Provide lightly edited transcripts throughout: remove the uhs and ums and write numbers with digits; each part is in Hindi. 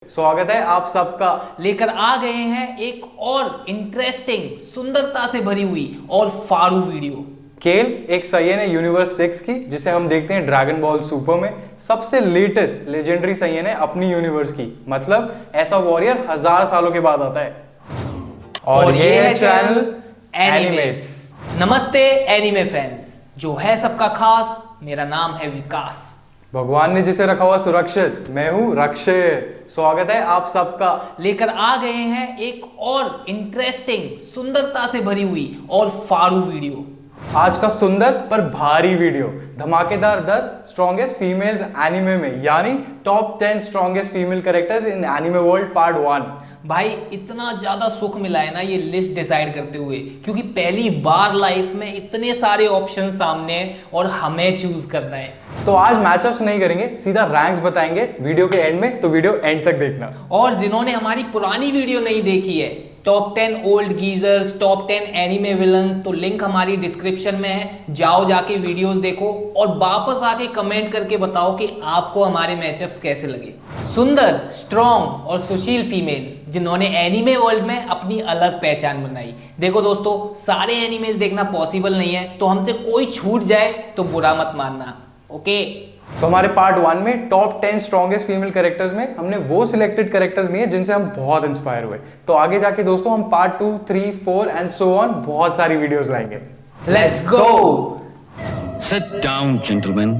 स्वागत है आप सबका। लेकर आ गए हैं एक और इंटरेस्टिंग, सुंदरता से भरी हुई और फाड़ू वीडियो। केल एक सैयन है यूनिवर्स 6 की, जिसे हम देखते हैं ड्रैगन बॉल सुपर में। सबसे लेटेस्ट लेजेंडरी सैयन है अपनी यूनिवर्स की, मतलब ऐसा वॉरियर 1000 सालों के बाद आता है। और ये है चैनल एनिमेट्स। नमस्ते एनिमे फैंस, जो है सबका खास। मेरा नाम है विकास। भगवान ने जिसे रखा हुआ सुरक्षित, मैं हूँ रक्षित। स्वागत है आप सबका। लेकर आ गए हैं एक और इंटरेस्टिंग, सुंदरता से भरी हुई और फाड़ू वीडियो। आज का सुंदर पर भारी वीडियो, धमाकेदार 10 स्ट्रॉन्गेस्ट फीमेल्स एनिमे में, यानी top 10 strongest female characters in anime world part 1। भाई इतना ज्यादा सुख मिला है ना ये लिस्ट डिसाइड करते हुए, क्योंकि पहली बार लाइफ में इतने सारे ऑप्शन सामने हैं और हमें चूज करना है। तो आज मैचअप्स नहीं करेंगे, सीधा रैंक्स बताएंगे वीडियो के एंड में, तो वीडियो एंड तक देखना। और जिन्होंने हमारी पुरानी वीडियो नहीं देखी है, top 10 old geysers, top 10 anime villains, तो लिंक हमारी डिस्क्रिप्शन में है, जाओ जाके वीडियोस देखो और वापस आके कमेंट करके बताओ कि आपको हमारे मैचअप्स कैसे लगे। सुंदर, स्ट्रॉन्ग और सुशील फीमेल्स जिन्होंने एनिमे वर्ल्ड में अपनी अलग पहचान बनाई। देखो दोस्तों, सारे एनिमेज देखना पॉसिबल नहीं है, तो हमसे कोई छूट जाए तो बुरा मत मानना, ओके? तो हमारे पार्ट 1 में टॉप 10 स्ट्रॉन्गेस्ट फीमेल कैरेक्टर्स में हमने वो सिलेक्टेड कैरेक्टर्स लिए जिनसे हम बहुत इंस्पायर हुए। तो आगे जाके दोस्तों हम पार्ट 2, 3, 4 एंड सो ऑन बहुत सारी वीडियोस लाएंगे। Let's go. Sit down, gentlemen.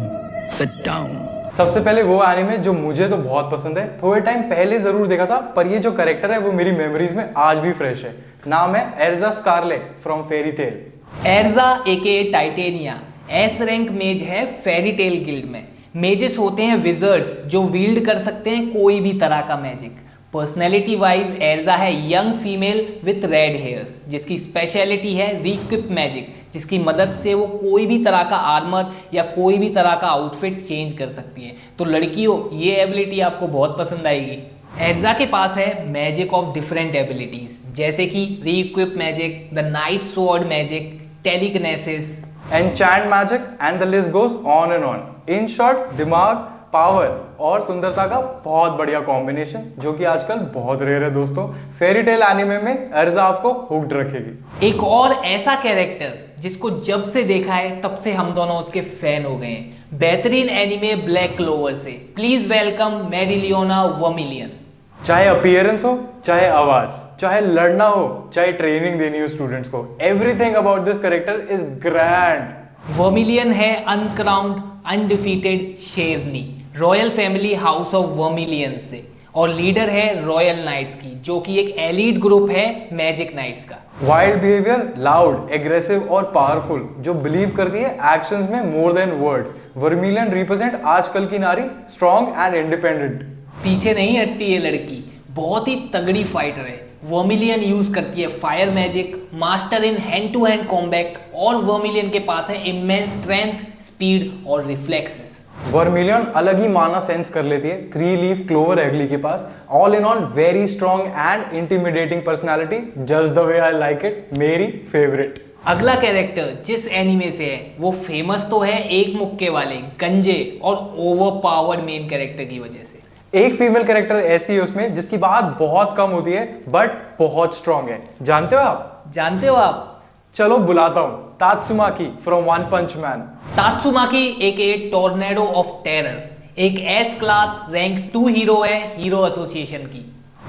Sit down. सबसे पहले वो एनिमे जो मुझे तो बहुत पसंद है, थोड़े टाइम पहले जरूर देखा था, पर ये जो कैरेक्टर है वो मेरी मेमोरीज में आज भी फ्रेश है। नाम है Erza Scarlet from Fairy Tail. Erza aka Titania S rank mage है फेरी टेल गिल्ड में। मेजेस होते हैं विजर्ड्स जो विल्ड कर सकते हैं कोई भी तरह का मैजिक। पर्सनैलिटी वाइज एर्जा है young female with red hairs, जिसकी स्पेशलिटी है रीक्विप मैजिक, जिसकी मदद से वो कोई भी तरह का आर्मर या कोई भी तरह का आउटफिट चेंज कर सकती है। तो लड़कियों, ये एबिलिटी आपको बहुत पसंद आएगी। एर्जा के पास है मैजिक ऑफ डिफरेंट एबिलिटीज, जैसे कि requip magic, the knight sword magic, telekinesis, enchant magic and the list goes on and on. In short, दिमाग, पावर और सुंदरता का बहुत बढ़िया कॉम्बिनेशन, जो कि आजकल बहुत रेयर है दोस्तों। फेरी टेल एनिमे में एर्जा आपको हुक्ड रखेगी। एक और ऐसा कैरेक्टर जिसको जब से देखा है तब से हम दोनों उसके फैन हो गए हैं। बेहतरीन एनिमे ब्लैक क्लोवर से प्लीज वेलकम मेडिलियोना वर्मिलियन। चाहे अपीयरेंस हो, चाहे आवाज, चाहे लड़ना हो, चाहे ट्रेनिंग देनी हो स्टूडेंट्स को, everything about this character is grand. Vermilion है अनक्राउंड अनडिफीटेड शेरनी, royal family house of vermilion से, और लीडर है रॉयल नाइट्स की, जो कि एक एलीट ग्रुप है मैजिक नाइट्स का। वाइल्ड बिहेवियर, लाउड, एग्रेसिव और पावरफुल, जो बिलीव करती है एक्शंस में more than words. Vermilion represent आजकल की नारी, स्ट्रॉन्ग एंड इंडिपेंडेंट। पीछे नहीं हटती ये लड़की, बहुत ही तगड़ी फाइटर है। वर्मिलियन यूज करती है fire magic, master in hand to hand combat, और वर्मिलियन के पास है इमेंस स्ट्रेंथ, स्पीड और रिफ्लेक्सेस। वर्मिलियन अलग ही माना सेंस कर लेती है 3 लीफ क्लोवर एगली के पास। All in all very strong and intimidating personality, just the way I like it, मेरी फेवरेट। अगला कैरेक्टर जिस एनीमे से है वो फेमस तो है एक मुक्के वाले, गंजे और ओवर पावर्ड मेन कैरेक्टर की वजह से। एक फीमेल कैरेक्टर ऐसी है उसमें जिसकी बात बहुत कम होती है बट बहुत स्ट्रॉन्ग है। जानते हो आप? जानते हो आप? चलो बुलाता हूं, तात्सुमाकी फ्रॉम वन पंच मैन। तात्सुमाकी एक टोर्नेडो ऑफ टेरर, एक एस क्लास रैंक 2 हीरो है हीरो एसोसिएशन की।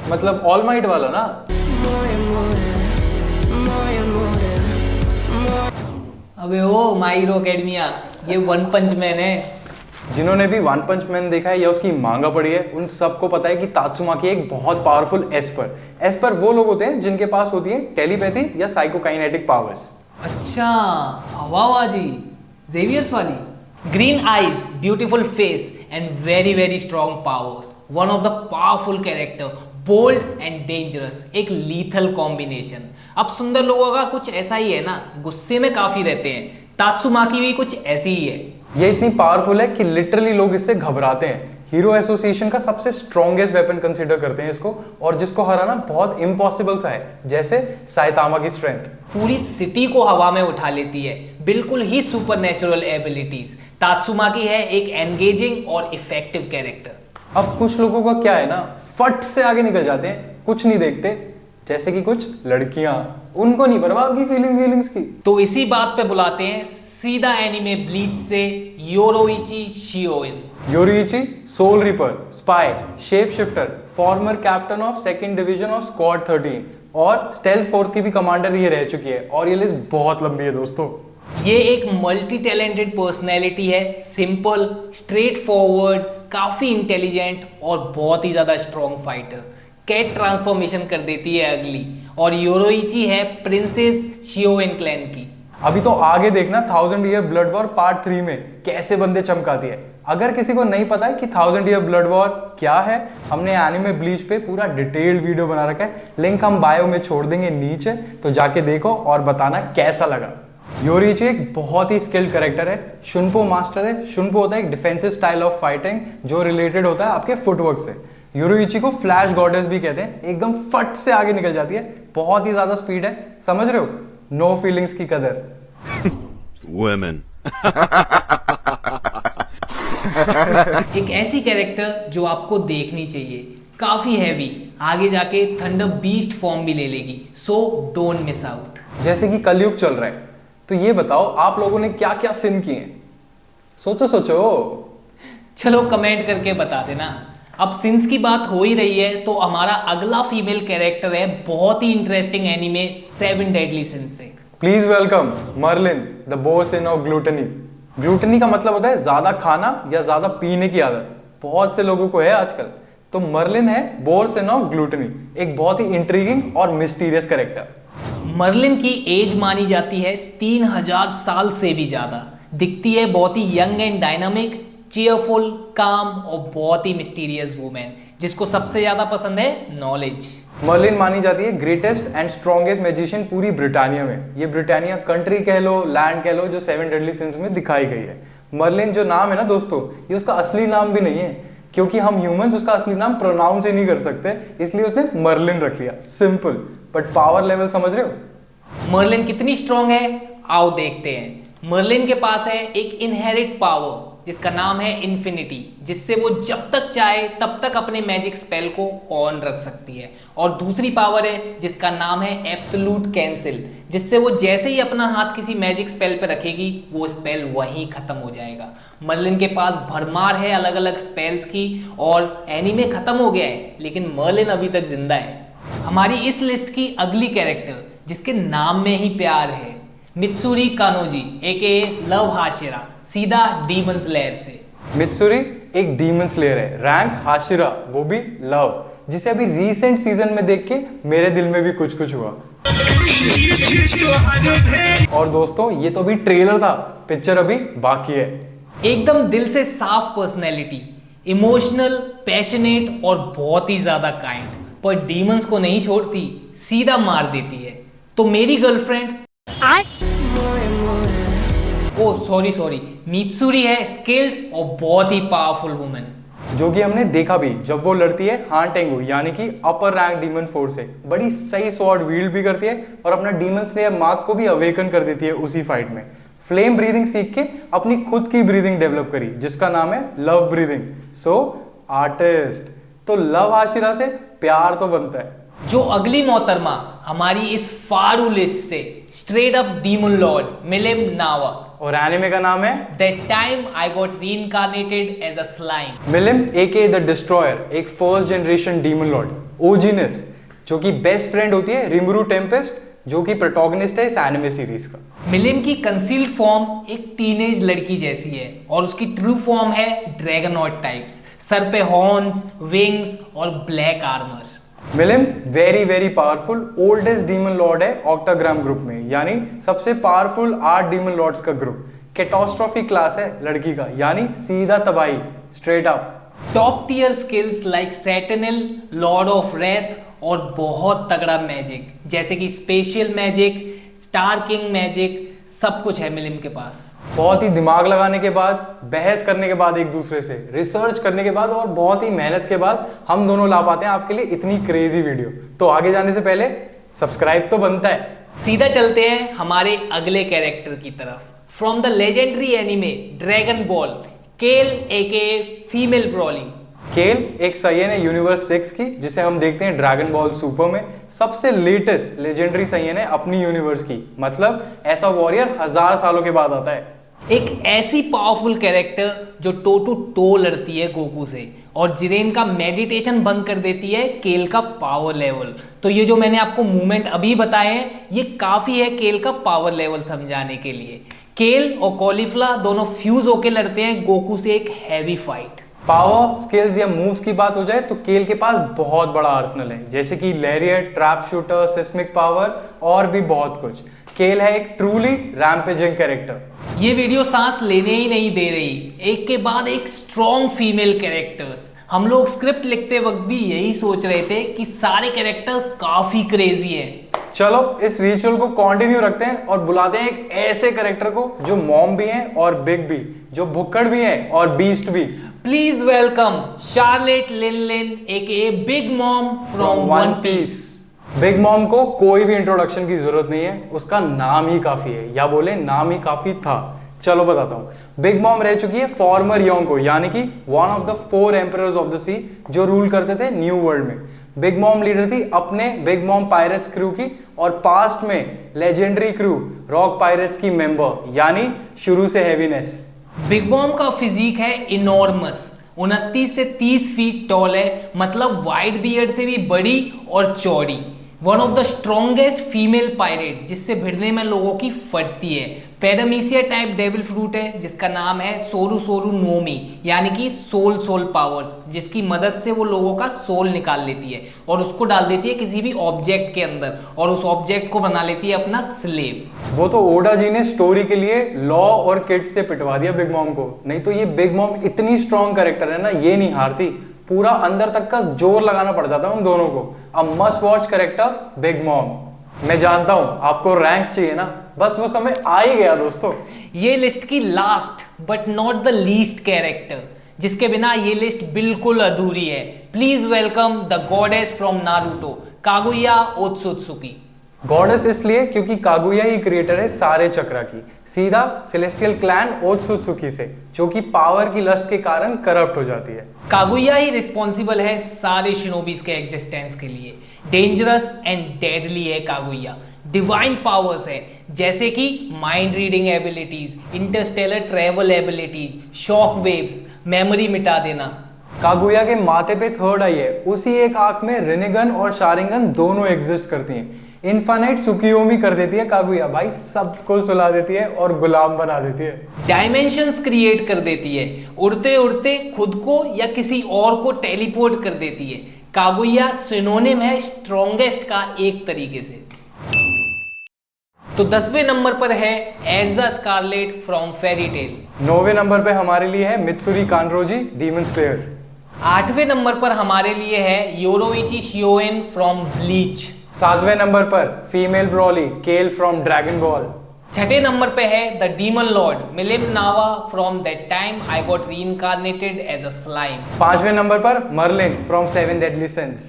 मतलब ऑल माइट वाला ना। अबे ओ माय हीरो एकेडमिया, ये वन पंच मैन है। जिन्होंने भी वन पंच मैन देखा है या उसकी मांगा पढ़ी है, उन सबको पता है कि तात्सुमाकी एक बहुत पावरफुल एस्पर वो लोग होते हैं जिनके पास होती है टेलीपैथी या साइकोकाइनेटिक पावर्स। अच्छा, हवाबाजी, जेवियर्स वाली। Green eyes, beautiful face and very very strong powers, one of the powerful character, bold and dangerous, एक लीथल कॉम्बिनेशन। अब सुंदर लोगों का कुछ ऐसा ही है ना, गुस्से में काफी रहते हैं, तात्सुमाकी भी कुछ ऐसी ही है। ये इतनी पावरफुल है कि लिटरली लोग इससे घबराते हैं। हीरो एसोसिएशन का सबसे स्ट्रॉन्गेस्ट वेपन कंसीडर करते हैं इसको, और जिसको हराना बहुत इम्पॉसिबल सा है, जैसे साइतामा की स्ट्रेंथ। पूरी सिटी को हवा में उठा लेती है, बिल्कुल ही सुपरनेचुरल एबिलिटीज। तात्सुमाकी है एक एंगेजिंग और इफेक्टिव कैरेक्टर। अब कुछ लोगों का क्या है ना, फट से आगे निकल जाते हैं, कुछ नहीं देखते। जैसे कि कुछ लड़कियां, उनको नहीं परवाह की फीलिंग्स की। तो इसी बात पे बुलाते हैं सीधा एनीमे ब्लीच से Yoruichi Shihoin. Yoruichi soul reaper, spy, shape shifter, former captain of second division of squad 13 और स्टेल्थ फोर्स की भी कमांडर ये रह चुकी है। और ये लिस्ट बहुत लंबी है दोस्तों। ये एक मल्टी टैलेंटेड पर्सनैलिटी है, सिंपल, स्ट्रेट फॉरवर्ड, काफी इंटेलिजेंट और बहुत ही ज्यादा स्ट्रॉन्ग फाइटर। कैट ट्रांसफॉर्मेशन कर देती है अगली। और योरोइची है प्रिंसेस शिओइन क्लैन की। अभी तो आगे देखना 1000 ईयर ब्लड वॉर पार्ट 3 में कैसे बंदे चमकाती है। अगर किसी को नहीं पता है कि 1000 ईयर ब्लड वॉर क्या है, हमने एनिमे ब्लीच पे पूरा डिटेल्ड वीडियो बना रखा है, लिंक हम बायो में छोड़ देंगे नीचे, तो जाके देखो और बताना कैसा लगा। योरुइची एक बहुत ही स्किल्ड कैरेक्टर है, शुनपो मास्टर है। शुनपो होता है एक डिफेंसिव स्टाइल ऑफ फाइटिंग जो रिलेटेड होता है आपके फुटवर्क से। योरुइची को फ्लैश गॉडेस भी कहते हैं, एकदम फट से आगे निकल जाती है, बहुत ही ज्यादा स्पीड है, समझ रहे हो, नो फीलिंग्स की कदर। Women. एक ऐसी कैरेक्टर जो आपको देखनी चाहिए, काफी हैवी, आगे जाके थंडर बीस्ट फॉर्म भी ले लेगी, सो डोंट मिस आउट। जैसे कि कलयुग चल रहा है, तो ये बताओ आप लोगों ने क्या क्या सिन किए हैं, सोचो सोचो। चलो कमेंट करके बता देना। अब सिंस की बात हो ही रही है तो हमारा अगला फीमेल कैरेक्टर है बहुत ही इंटरेस्टिंग एनीमे 7 डेडली सिंस से। Please welcome Merlin, the boar sin of gluttony. Gluttony का मतलब होता है ज्यादा खाना या ज्यादा पीने की आदत, बहुत से लोगों को है आजकल। तो मर्लिन है बोर सिन ऑफ ग्लूटनी, एक बहुत ही इंट्रीगिंग और मिस्टीरियस कैरेक्टर। मर्लिन की एज मानी जाती है 3000 साल से भी ज्यादा। दिखती है बहुत ही यंग एंड डायनामिक, चीयरफुल, काम और बहुत ही मिस्टीरियस वुमेन, जिसको सबसे ज्यादा पसंद है नॉलेज। मर्लिन मानी जाती है ग्रेटेस्ट एंड स्ट्रॉन्गेस्ट मैजिशियन पूरी ब्रिटानिया में। ये ब्रिटानिया कंट्री कह लो, लैंड कह लो, जो 7 डेडली सिंस में दिखाई गई है। मर्लिन जो नाम है ना दोस्तों, ये उसका असली नाम भी नहीं है, क्योंकि हम ह्यूमंस उसका असली नाम प्रोनाउंस ही नहीं कर सकते, इसलिए उसने मर्लिन रख लिया, सिंपल। बट पावर लेवल समझ रहे हो। मर्लिन कितनी स्ट्रॉन्ग है, आओ देखते हैं। मर्लिन के पास है एक इनहेरिट पावर जिसका नाम है इन्फिनिटी, जिससे वो जब तक चाहे तब तक अपने मैजिक स्पेल को ऑन रख सकती है। और दूसरी पावर है जिसका नाम है एब्सोल्यूट कैंसिल, जिससे वो जैसे ही अपना हाथ किसी मैजिक स्पेल पे रखेगी वो स्पेल वहीं खत्म हो जाएगा। मर्लिन के पास भरमार है अलग अलग स्पेल्स की, और एनीमे खत्म हो गया है लेकिन मर्लिन अभी तक जिंदा है। हमारी इस लिस्ट की अगली कैरेक्टर जिसके नाम में ही प्यार है, मित्सुरी कानोजी एके लव हाशिरा, सीधा डीमन स्लेयर से। मित्सुरी एक डीमन स्लेयर है, रैंक हाशिरा, वो भी लव, जिसे अभी रीसेंट सीजन में देख के मेरे दिल में भी कुछ कुछ हुआ। और दोस्तों ये तो अभी ट्रेलर था, पिक्चर अभी बाकी है। एकदम दिल से साफ पर्सनैलिटी, इमोशनल, पैशनेट और बहुत ही ज्यादा काइंड, पर डीमंस को नहीं छोड़ती, सीधा मार देती है। तो मेरी गर्लफ्रेंड सॉरी मित्सुरी है, स्किल्ड और बहुत ही पावरफुल वुमेन, जो कि हमने देखा भी जब वो लड़ती है हान टेंगू यानी कि अपर रैंक डीमन फोर्स से। बड़ी सही स्वॉर्ड वील्ड भी करती है और अपना डीमन स्लेयर मार्क को भी अवेकन कर देती है उसी फाइट में। फ्लेम ब्रीदिंग सीख के अपनी खुद की ब्रीदिंग डेवलप करी जिसका नाम है लव ब्रीदिंग। सो आर्टिस्ट। तो लव आशिरा से प्यार तो बनता है। जो अगली मोहतरमा हमारी इस फारू लिस्ट से straight up demon lord Milim Nava, और एनिमे का नाम है that time I got reincarnated as a slime. Milim aka the destroyer, एक फर्स्ट जनरेशन डीमन लॉर्ड, ओजिनस, जो कि बेस्ट फ्रेंड होती है रिमुरु टेम्पेस्ट, जो कि प्रोटोगनिस्ट है इस एनिमे सीरीज का। मिलिम की कंसील्ड फॉर्म एक टीनेज लड़की जैसी है और उसकी ट्रू फॉर्म है ड्रैगनॉट टाइप्स, सर पे हॉर्न्स, विंग्स और black armour. Milim very very powerful oldest demon lord है ऑक्टाग्राम ग्रुप में, यानी सबसे पावरफुल 8 डीमन लॉर्ड्स का ग्रुप। कैटास्ट्रोफी क्लास है लड़की का, यानी सीधा तबाही, straight up. Top tier skills like Satanael, lord of wrath और बहुत तगड़ा मैजिक जैसे कि spatial magic, star king magic, सब कुछ है मिलिम के पास। बहुत ही दिमाग लगाने के बाद, बहस करने के बाद, एक दूसरे से रिसर्च करने के बाद और बहुत ही मेहनत के बाद हम दोनों ला पाते हैं आपके लिए इतनी क्रेजी वीडियो। तो आगे जाने से पहले सब्सक्राइब तो बनता है। सीधा चलते हैं हमारे अगले कैरेक्टर की तरफ। From the legendary anime dragon ball, केल एके फीमेल ब्रॉली। केल एक साइयन है यूनिवर्स 6 की, जिसे हम देखते हैं ड्रैगन बॉल सुपर में। सबसे लेटेस्ट लेजेंडरी साइयन है अपनी यूनिवर्स की, मतलब ऐसा वॉरियर 1000 सालों के बाद आता है। एक ऐसी पावरफुल कैरेक्टर जो टो टू टो लड़ती है गोकू से और जिरेन का मेडिटेशन भंग कर देती है केल का पावर लेवल। तो ये जो मैंने आपको मूवमेंट अभी बताए हैं, ये काफी है केल का पावर लेवल समझाने के लिए। केल और कॉलीफ्ला दोनों फ्यूज होके लड़ते हैं गोकू से एक हैवी फाइट। पावर, स्किल्स या मूव्स की बात हो जाए तो केल के पास बहुत बड़ा आर्सेनल है, जैसे कि लैरिएट, ट्रैप शूटर, सिस्मिक पावर और भी बहुत कुछ। केल है एक ट्रूली रैम्पेजिंग कैरेक्टर। ये वीडियो सांस लेने ही नहीं दे रही, एक के बाद एक स्ट्रॉन्ग फीमेल कैरेक्टर्स। हम लोग स्क्रिप्ट लिखते वक्त भी यही सोच रहे थे कि सारे कैरेक्टर्स काफी क्रेजी हैं। चलो इस रिचुअल को कंटिन्यू रखते हैं और बुलाते हैं एक ऐसे कैरेक्टर को जो मॉम भी है और बिग भी, जो भुक्कड़ भी है और बीस्ट भी। Please welcome Charlotte Linlin aka Big Mom from One Piece. Big Mom को कोई भी इंट्रोडक्शन की जरूरत नहीं है, उसका नाम ही काफी है, या बोले नाम ही काफी था। चलो बताता हूं। बिग मॉम रह चुकी है फॉर्मर योंको, यानी कि one of the 4 emperors of the sea, जो रूल करते थे न्यू वर्ल्ड में। बिग मॉम लीडर थी अपने बिग मॉम पायरेट्स क्रू की, और पास्ट में लेजेंडरी क्रू रॉक पायरेट्स की मेंबर, यानी शुरू से हैवीनेस। बिग मॉम का फिजिक है इनॉर्मस, 29 से 30 फीट टॉल है, मतलब वाइट बियर्ड से भी बड़ी और चौड़ी। One of the strongest female pirate, जिससे भिड़ने में लोगों की फटती है। पैरामीसिया टाइप डेविल फ्रूट है, जिसका नाम है सोरू सोरू नोमी, यानी कि सोल पावर्स, जिसकी मदद से वो लोगों का सोल निकाल लेती है और उसको डाल देती है किसी भी ऑब्जेक्ट के अंदर, और उस ऑब्जेक्ट को बना लेती है अपना स्लेव। वो तो ओडा जी ने स्टोरी के लिए लॉ और किड्स से पिटवा दिया बिग मॉम को, नहीं तो ये बिग मॉम इतनी स्ट्रॉन्ग कैरेक्टर है ना, ये नहीं हारती। पूरा अंदर तक का जोर लगाना पड़ जाता है उन दोनों को। A must watch character big mom. मैं जानता हूं आपको रैंक्स चाहिए ना, बस वो समय आ ही गया दोस्तों। ये लिस्ट की last but not the least character, जिसके बिना ये लिस्ट बिल्कुल अधूरी है। Please welcome the goddess from Naruto, Kaguya Otsutsuki. Goddess इसलिए क्योंकि कागुया ही क्रिएटर है सारे चक्रा की, सीधा सेलेस्टियल क्लैन ओत्सुत्सुकी से, जो कि पावर की लस्ट के कारण करप्ट हो जाती है। कागुया ही रिस्पॉन्सिबल है सारे शिनोबीज के एग्जिस्टेंस के लिए। डेंजरस एंड डेडली है कागुया। डिवाइन पावर्स है, जैसे कि mind reading abilities, Interstellar travel abilities, shock waves, memory मिटा देना। कागुया के माथे पे थर्ड आई है, उसी एक आंख में रिनेगन और शारिंगन दोनों एग्जिस्ट करती हैं। इनफाइनाइट सुकियोमी कर देती है कागुया, भाई सबको सुला देती है और गुलाम बना देती है। डायमेंशंस क्रिएट कर देती है, उड़ते उड़ते खुद को या किसी और को टेलीपोर्ट कर देती है। कागुया सिनोनिम है स्ट्रॉन्गेस्ट का एक तरीके से। तो 10वें नंबर पर है Erza Scarlet from Fairy Tail. 9वें नंबर पे हमारे लिए है मित्सुरी कानरोजी, डीमन स्लेयर। 8वें नंबर पर हमारे लिए है योरोइची शियोएन फ्रॉम ब्लीच। 7वें नंबर पर female Broly Kale from Dragon Ball. 6ठे नंबर पे है the demon lord Milim Nava from that time I got reincarnated as a slime. 5वें नंबर पर मर्लिन फ्रॉम 7 डेडली सिंस।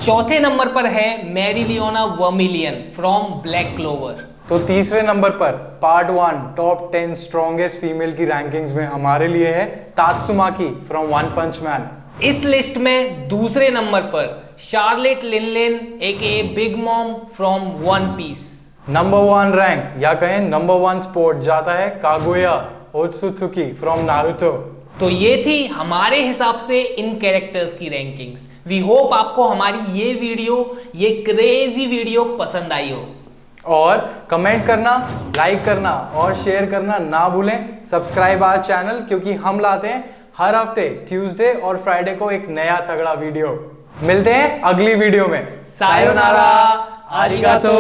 4थे नंबर पर है Mereoleona vermilion from Black Clover. तो 3रे नंबर पर पार्ट 1 टॉप 10 स्ट्रॉन्गेस्ट फीमेल की रैंकिंग्स में हमारे लिए है Tatsumaki from One Punch Man. इस लिस्ट में दूसरे नंबर पर Charlotte Linlin aka Big Mom from One Piece. Number 1 rank या कहें नंबर 1 स्पोर्ट जाता है कागुया ओत्सुत्सुकी फ्रॉम नारुतो। तो ये थी हमारे हिसाब से इन कैरेक्टर्स की रैंकिंग्स। वी होप आपको हमारी ये वीडियो, ये क्रेजी वीडियो पसंद आई हो। और कमेंट करना, लाइक करना और शेयर करना ना भूलें। सब्सक्राइब आवर चैनल, क्योंकि हम लाते हैं हर हफ्ते ट्यूसडे और फ्राइडे को एक नया तगड़ा वीडियो। मिलते हैं अगली वीडियो में। सायोनारा, आरिगातो।